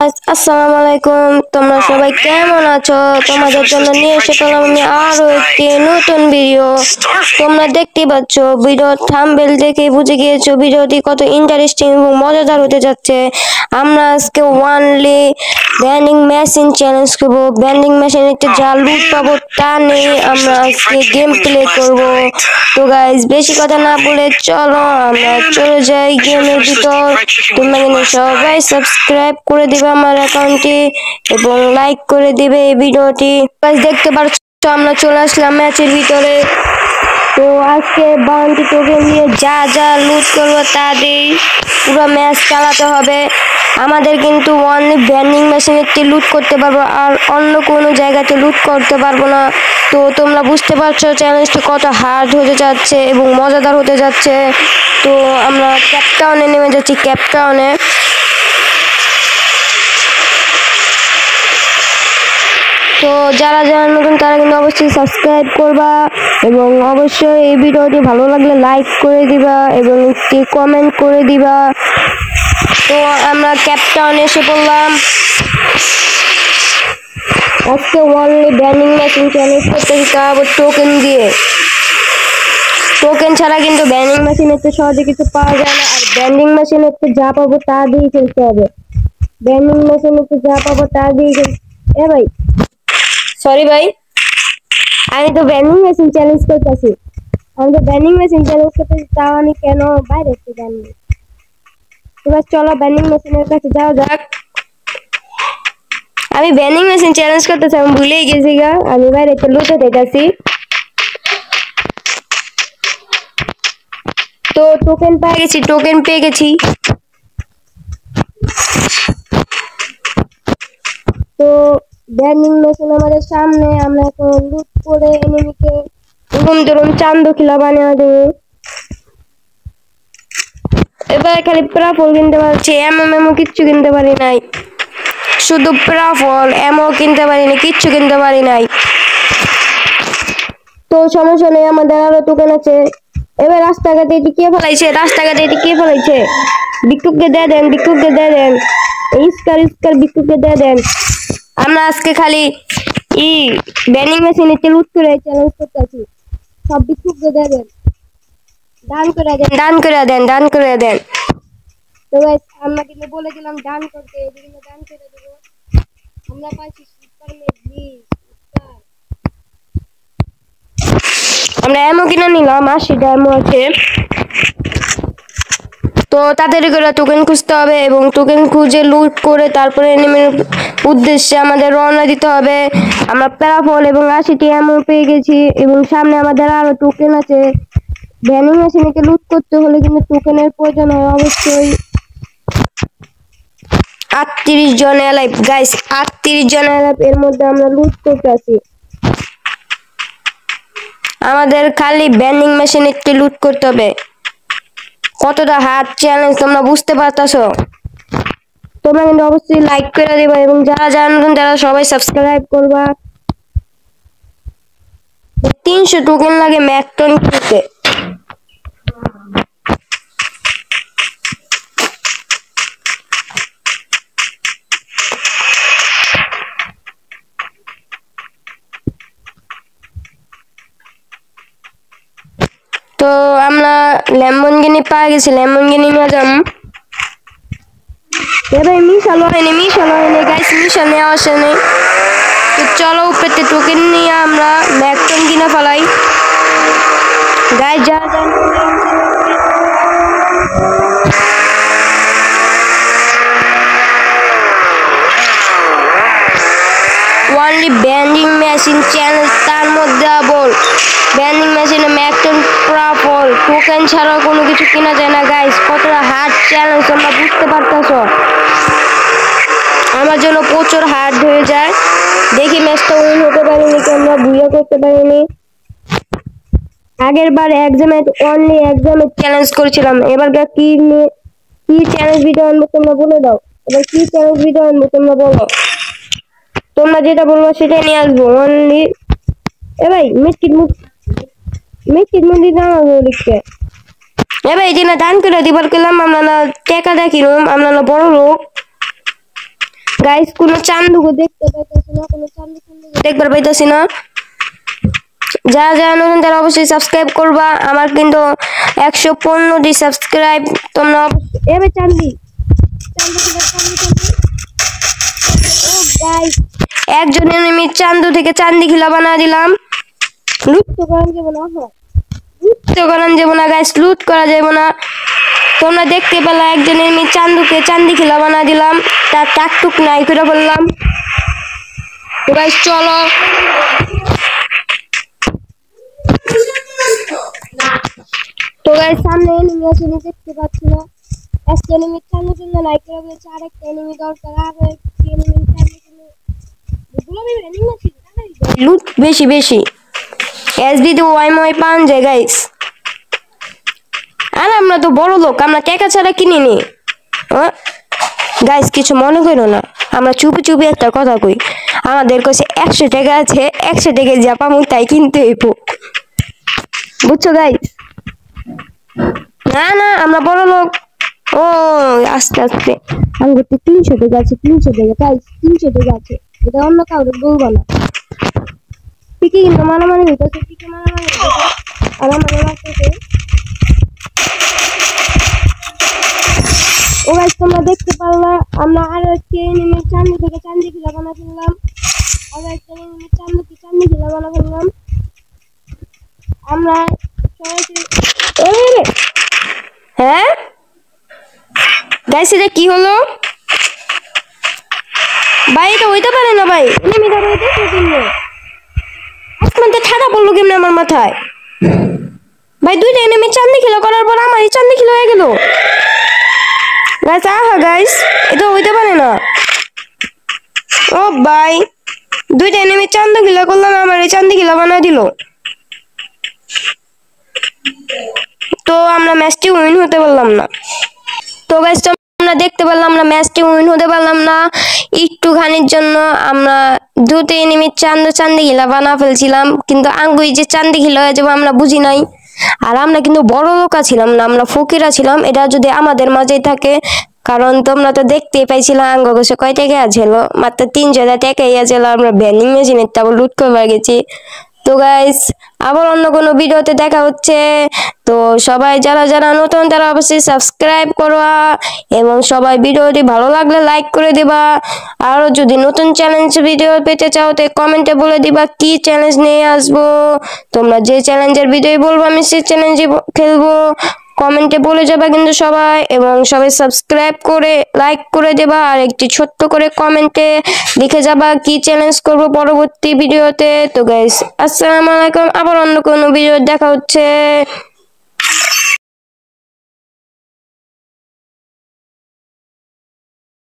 আসসালামু আলাইকুম, তোমরা সবাই কেমন আছো? তোমাদের জন্য নিয়ে এসে পেলাম আমি আরো একটি নতুন ভিডিও। তোমরা দেখতে পাচ্ছ, ভিডিও থাম্বনেল দেখে বুঝে গিয়েছো ভিডিওটি কত ইন্টারেস্টিং এবং মজাদার হতে যাচ্ছে। আমরা আজকে ওয়ানলি ব্যান্ডিং মেশিন চ্যালেঞ্জ করবো। ব্যান্ডিং মেশিন একটি যা লুট পাবো তা নিয়ে আমরা আজকে গেম প্লে করবো। তো গাইস, বেশি কথা না বলে চলো আমরা চলে যাই গেমের ভিতর। তোমরা কিন্তু সবাই সাবস্ক্রাইব করে দিবে আমার অ্যাকাউন্টটি এবং লাইক করে দিবে এই ভিডিওটি। গাইস, দেখতে পাচ্ছ আমরা চলে আসলাম ম্যাচের ভিতরে। তো আজকে বাউন্টি টোকেন দিয়ে যা যা লুট করবো তা দিয়ে পুরো ম্যাচ চালাতে হবে। আমাদের কিন্তু অনলি ব্যান্ডিং মেশিনেরটি লুট করতে পারবো, আর অন্য কোনো জায়গাতে লুট করতে পারবো না। তো তোমরা বুঝতে পারছো চ্যালেঞ্জটি কত হার্ড হতে যাচ্ছে এবং মজাদার হতে যাচ্ছে। তো আমরা ক্যাপটাউনে নেমে যাচ্ছি। ক্যাপটাউনে তো যারা যারা নতুন তারা কিন্তু অবশ্যই সাবস্ক্রাইব করবা এবং অবশ্যই এই ভিডিওটি ভালো লাগলে লাইক করে দিবা এবং একটি কমেন্ট করে দিবা। তো আমরা ক্যাপটাউনে এসে পড়লাম। আজকে অনলি ব্যান্ডিং মেশিন চ্যালেঞ্জ করতেছি, তারপর টোকেন দিয়ে। টোকেন ছাড়া কিন্তু ব্যান্ডিং মেশিনের তো সহজে কিছু পাওয়া যায় না, আর ব্যান্ডিং মেশিনের তো যা পাবো তা দিয়ে খেলতে হবে। ব্যান্ডিং মেশিনের তো যা পাবো তা দিয়ে এ ভাই, সরি ভাই, আমি তো ব্যান্ডিং মেশিন চ্যালেঞ্জ করতেছি। তাও আমি কেন বাইরে একটু জানি। এবার চলো ব্যান্ডিং মেশিনের কাছে যাওয়া যাক। আমি ব্যান্ডিং মেশিন চ্যালেঞ্জ করতেছি, আমি ভুলেই গেছি গা। আমি বাইরে একটু লুটে দেখতেছি। তো টোকেন পেয়ে গেছি। তো ব্যান্ডিং মেশিন আমাদের সামনে, আমরা এখন লুট করে এনিমিকে ধরুন চান্দ খিলা বানিয়ে দেবো। এবার খালি প্রাফল কিনতে পারছি, এমও কিচ্ছু কিনতে পারি নাই। শুধু প্রাফল, এমও কিনতে পারিনি, কিচ্ছু কিনতে পারি নাই। তো সমস্যা নেই, আমাদের আরো টোকেন আছে। এবার রাস্তাঘাটে এটি কে ফেলাইছে? বিক্ষুবকে দিয়ে দেন, ইস্কার বিক্ষুবকে দিয়ে দেন। আমরা আজকে খালি ব্যান্ডিং মেশিনে লুট করে চ্যালেঞ্জ করতেছি। সব বিক্ষুবকে দিয়ে দেন, দান করে দেন। তো গাইস, আমরা কিন্তু বলে দিলাম দান করতে, এদিকে দান করে দেব। আমরা পাইছি সুপার মেগি। আমরা এমও কিনে নিলাম, 80টা এমও আছে। তো তাড়াতাড়ি করে টোকেন খুঁজতে হবে এবং টোকেন খুঁজে লুট করে তারপরে এনিমির উদ্দেশ্যে আমাদের রওনা দিতে হবে। আমরা প্যারাফল এবং 80টি এমও পেয়ে গেছি এবং সামনে আমাদের আরো টোকেন আছে। ব্যান্ডিং মেশিনকে লুট করতে হলে কিন্তু টোকেনের প্রয়োজন হয় অবশ্যই। 38 জন এলাইভ গাইস, 38 জন এলাইভ। এর মধ্যে আমরা লুট করতেছি। আমাদের খালি ব্যান্ডিং মেশিন একটি লুট করতে হবে। কতটা হার্ড চ্যালেঞ্জ তোমরা বুঝতে পারতেছো। তোমরা কিন্তু অবশ্যই লাইক করে দিবা এবং যারা জানেন যারা সবাই সাবস্ক্রাইব করবা। 300 টোকেন লাগে ম্যাকটন কিনতে। তো আমরা ল্যাম্বরগিনি পাই গেছি, ল্যাম্বরগিনি নিয়ে যাম। এবার মিশাল হয়নি গাইস, মিশাল নেওয়া আসেনি। তো চলো উপরে টোকেন নিয়ে আমরা ম্যাকটন কিনে ফেলাই। গাইস যা ওনলি ব্যান্ডিং মেশিন চ্যালেঞ্জ, তার মধ্যে আবার ব্যান্ডিং মেশিনে ম্যাকটন প্রাফল টোকেন ছাড়াও কোনো কিছু কিনা যায় না। গাইস কতটা হার্ড চ্যালেঞ্জ তোমরা বুঝতে পারতেছো। আমার জন্য প্রচুর হার্ড হয়ে যায়। দেখি ম্যাচটা উইন হতে পারিনি, আমরা বুয়া করতে পারিনি। আগের বার অনলি এক্সামে চ্যালেঞ্জ করেছিলাম। এবার কি চ্যালেঞ্জ ভিডিও আনবো তোমরা বলে দাও। এবার কি চ্যালেঞ্জ ভিডিও আনবো তোমরা বলো। তোমরা যেটা বলবো সেটাই নিয়ে আসবো। অনলি এ ভাই মিষ্টির মুদি জানাবো লিখতে। এ ভাই যে না দান করে দিবার গেলাম, আমরা না টাকা দেখিলাম, আমরা না বড় লোক। গাইস কোনো চান্দুকে দেখতে পাইতেছি না, কোনো চান্দু দেখতে পাইতেছি না। যারা যারা নতুন তারা অবশ্যই সাবস্ক্রাইব করবা। আমার কিন্তু 115টি সাবস্ক্রাইব। তোমরা এবে চান্দি ও গাইস একজন এনিমি চান্দু থেকে চান্দি খিলা বানা দিলাম। লুট তো করা যাবে না, লুট তো করা যাবে না গাইস, লুট করা যাবে না। তোমরা দেখতে পেলা একজন এনিমি চান্দুকে চান্দি খিলা বানা দিলাম, তার টাকটুক নাই করে বললাম। তো গাইস চলো তো গাইস সামনে এনিমি আছে, দেখতে পাচ্ছি না। একটা এনিমি চান্দু জন্য লাইক করে দিয়েছে, আরেকটা এনিমি দরকার, আর একটা এনিমি চান্দু জন্য লুট বেশি বেশি এসবি তো ওয়াই পান যায় গাইস। আর আমরা তো বড় লোক, আমরা টাকা ছাড়া কিনি নি। গাইস কিছু মনে করো না, আমরা চুপি চুপি একটা কথা কই। আমাদের কাছে 100 টাকা আছে, 100 টাকা যা পাবো তাই কিনতে হইব, বুঝছো গাইস? না না আমরা বড় লোক। ও আস্তে আস্তে আমার 300 টাকা আছে, 300 টাকা গাইস, 300 টাকা আছে, এটা অন্য কাউকে বলবো না। ঠিকই কিন্তু মারামারি হইতেছে, ঠিকই মারামারি হইতেছে, আর আমার লাগতেছে। ও গাইস তোমরা দেখতে পারলা আমরা আর একটা এনিমি চান্দি থেকে চান্দি খিলা বানা ফেললাম, আর একটা এনিমি চান্দি থেকে চান্দি খিলা বানা ফেললাম। আমরা হ্যাঁ গাইস এটা কি হলো ভাই? এটা হইতে পারে না ভাই, এনিমি ধরে হইতেছে কেমনে? আসমানতে ঠাডা পড়লো কেমনে আমার মাথায়? ভাই দুইটা এনিমি চান্দি খিলা করার পর আমার এই চান্দি খিলা হয়ে গেল গাইস। আহা গাইস এটা হইতে পারে না। ও ভাই দুইটা এনিমি চান্দি খিলা করলাম, আমার এই চান্দি খিলা বানা দিল। তো আমরা ম্যাচটি উইন হতে পারলাম না। তো গাইস আমরা দেখতে পারলাম আমরা ম্যাচটি উইন হতে পারলাম না একটুখানির জন্য। আমরা দুটো এনিমি চান্দি খিলা বানা ফেলছিলাম, কিন্তু আঙ্গুই যে চান্দি খিলা হয়ে যাবো আমরা বুঝি নাই। আর আমরা কিন্তু বড় লোকা ছিলাম না, আমরা ফকিরা ছিলাম। এটা যদি আমাদের মাঝেই থাকে, কারণ তোমরা তো দেখতেই পাইছিলাম আঙ্গ গোছে কয় টাকা আছিল, মাত্র 300 টাকাই আছিল। আমরা ভ্যান্ডিং মেশিনের তারপর লুট করবার গেছি। তো গাইস আবার অন্য কোনো ভিডিওতে দেখা হচ্ছে। তো সবাই যারা যারা নতুন তারা অবশ্যই সাবস্ক্রাইব করবা, এবং সবাই ভিডিওটি ভালো লাগলে লাইক করে দিবা। আর যদি নতুন চ্যালেঞ্জ ভিডিও পেতে চাও তো কমেন্টে বলে দিবা কি চ্যালেঞ্জ নিয়ে আসবো। তোমরা যে চ্যালেঞ্জের ভিডিও বলবো আমি সেই চ্যালেঞ্জে খেলবো, কমেন্টে বলে যাবা কিন্তু সবাই। এবং সবাই সাবস্ক্রাইব করে লাইক করে দেবা, আর একটি ছোট্ট করে কমেন্টে লিখে যাবা কি চ্যালেঞ্জ করব পরবর্তী ভিডিওতে। তো গাইস আসসালামু আলাইকুম, আবার অন্য কোনো ভিডিও দেখা হচ্ছে।